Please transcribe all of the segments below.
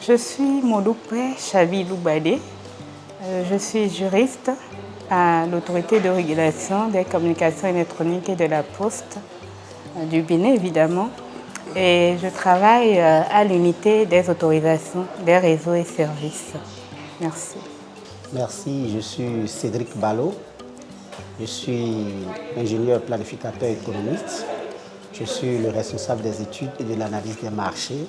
Je suis Moloupé Chavi Loubadé. Je suis juriste à l'autorité de régulation des communications électroniques et de la poste du Bénin, évidemment. Et je travaille à l'unité des autorisations des réseaux et services. Merci. Merci, je suis Cédric Ballot. Je suis ingénieur planificateur économiste. Je suis le responsable des études et de l'analyse des marchés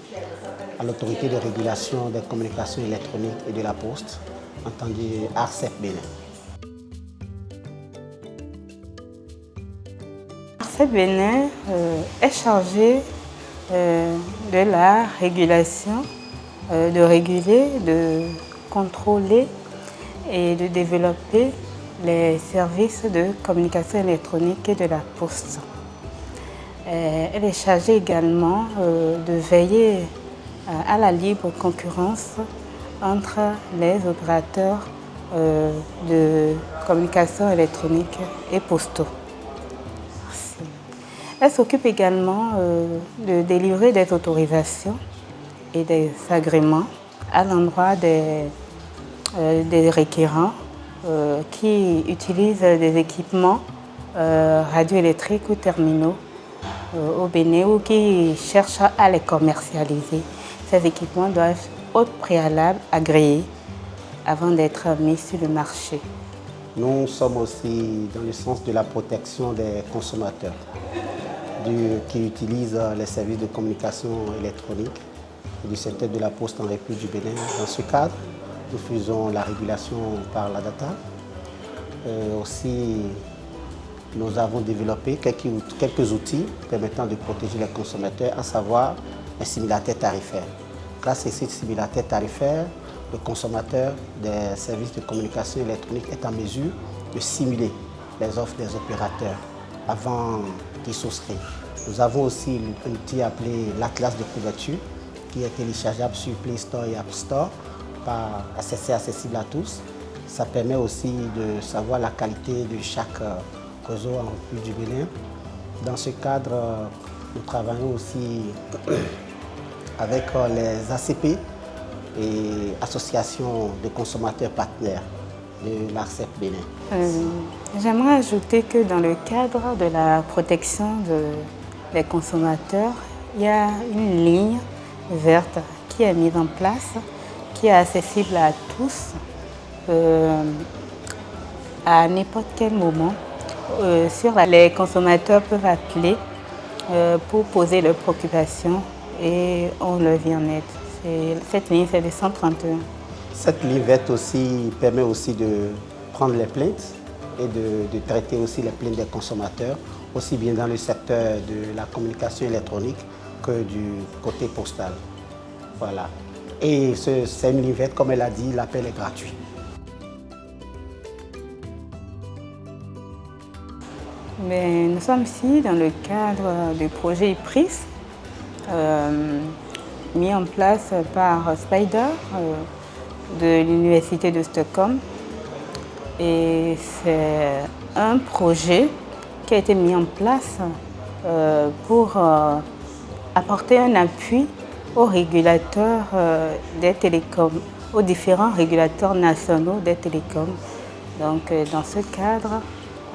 à l'autorité de régulation des communications électroniques et de la poste, entendu ARCEP Bénin. ARCEP Bénin est chargé de la régulation, de réguler, de contrôler et de développer les services de communication électronique et de la poste. Elle est chargée également de veiller à la libre concurrence entre les opérateurs de communication électronique et postaux. Merci. Elle s'occupe également de délivrer des autorisations et des agréments à l'endroit des requérants qui utilisent des équipements radioélectriques ou terminaux au Bénin ou qui cherchent à les commercialiser. Ces équipements doivent être au préalable agréés avant d'être mis sur le marché. Nous sommes aussi dans le sens de la protection des consommateurs qui utilisent les services de communication électronique et du secteur de la poste en République du Bénin. Dans ce cadre, nous faisons la régulation par la data. Aussi, nous avons développé quelques outils permettant de protéger les consommateurs, à savoir les simulateurs tarifaires. Grâce à ces simulateurs tarifaires, le consommateur des services de communication électronique est en mesure de simuler les offres des opérateurs avant d'y souscrire. Nous avons aussi un outil appelé l'Atlas de couverture qui est téléchargeable sur Play Store et App Store, accessible à tous. Ça permet aussi de savoir la qualité de chaque réseau en République du Bénin. Dans ce cadre, nous travaillons aussi avec les ACP et associations de consommateurs partenaires de l'ARCEP Bénin. J'aimerais ajouter que dans le cadre de la protection des consommateurs, il y a une ligne verte qui est mise en place, qui est accessible à tous à n'importe quel moment. Les consommateurs peuvent appeler pour poser leurs préoccupations et on leur vient en aide. Cette ligne, c'est le 131. Cette ligne verte aussi permet aussi de prendre les plaintes et de traiter aussi les plaintes des consommateurs, aussi bien dans le secteur de la communication électronique que du côté postal. Voilà. Et c'est une ligne verte, comme elle a dit, l'appel est gratuit. Mais nous sommes ici dans le cadre du projet IPRIS, mis en place par Spider de l'Université de Stockholm. Et c'est un projet qui a été mis en place pour apporter un appui aux régulateurs des télécoms, aux différents régulateurs nationaux des télécoms. Donc dans ce cadre,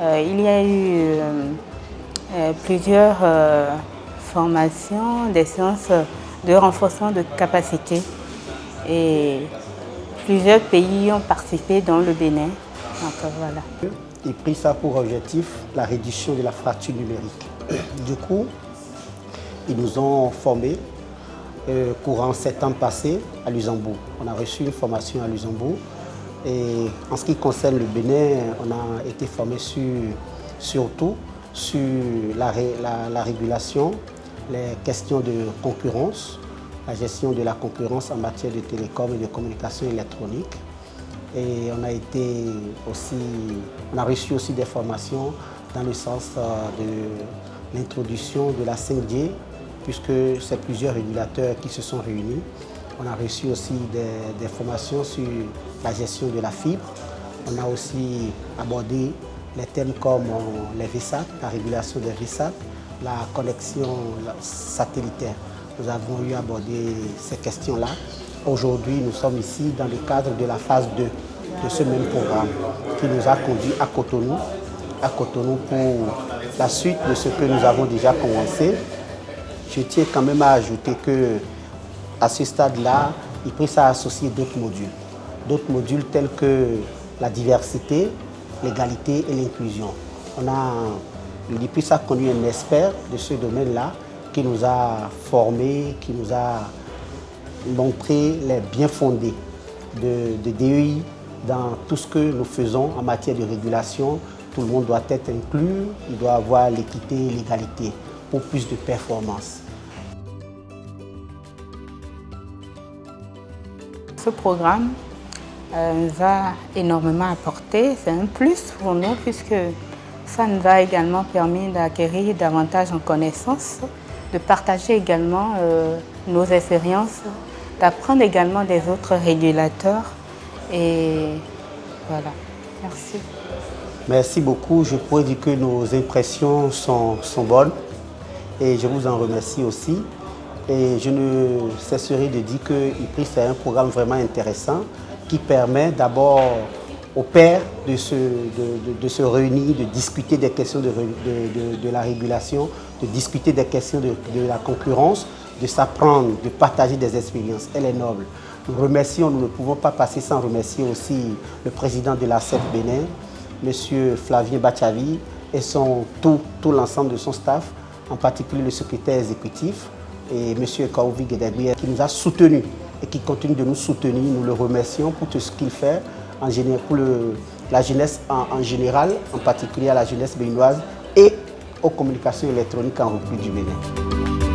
il y a eu plusieurs formations, des séances de renforcement de capacité et plusieurs pays ont participé dans le Bénin. Donc, voilà. Il prit ça pour objectif la réduction de la fracture numérique. Du coup, ils nous ont formés courant 7 ans passés à Luxembourg. On a reçu une formation à Luxembourg. Et en ce qui concerne le Bénin, on a été formé surtout sur la régulation, les questions de concurrence, la gestion de la concurrence en matière de télécom et de communication électronique. Et on a reçu aussi des formations dans le sens de l'introduction de la 5G, puisque c'est plusieurs régulateurs qui se sont réunis. On a reçu aussi des formations sur la gestion de la fibre. On a aussi abordé les thèmes comme les VSAT, la régulation des VSAT, la connexion satellitaire. Nous avons eu abordé ces questions-là Aujourd'hui, nous sommes ici dans le cadre de la phase 2 de ce même programme qui nous a conduit à Cotonou pour la suite de ce que nous avons déjà commencé. Je tiens quand même à ajouter que à ce stade-là, l'IPRIS a associé d'autres modules tels que la diversité, l'égalité et l'inclusion. L'IPRIS a connu un expert de ce domaine-là qui nous a formés, qui nous a montré les bien-fondés de DEI dans tout ce que nous faisons en matière de régulation. Tout le monde doit être inclus, il doit avoir l'équité et l'égalité pour plus de performance. Ce programme nous a énormément apporté, c'est un plus pour nous puisque ça nous a également permis d'acquérir davantage en connaissances, de partager également nos expériences, d'apprendre également des autres régulateurs et voilà, merci. Merci beaucoup, je pourrais dire que nos impressions sont bonnes et je vous en remercie aussi. Et je ne cesserai de dire que l'IPRIS est un programme vraiment intéressant qui permet d'abord aux pairs de se réunir, de discuter des questions de la régulation, de discuter des questions de la concurrence, de s'apprendre, de partager des expériences. Elle est noble. Nous remercions, nous ne pouvons pas passer sans remercier aussi le président de la CEF Bénin, M. Flavien Bachavi, et tout l'ensemble de son staff, en particulier le secrétaire exécutif, et M. Kaouvi Guédagui, qui nous a soutenus et qui continue de nous soutenir. Nous le remercions pour tout ce qu'il fait, pour la jeunesse en général, en particulier à la jeunesse béninoise et aux communications électroniques en République du Bénin.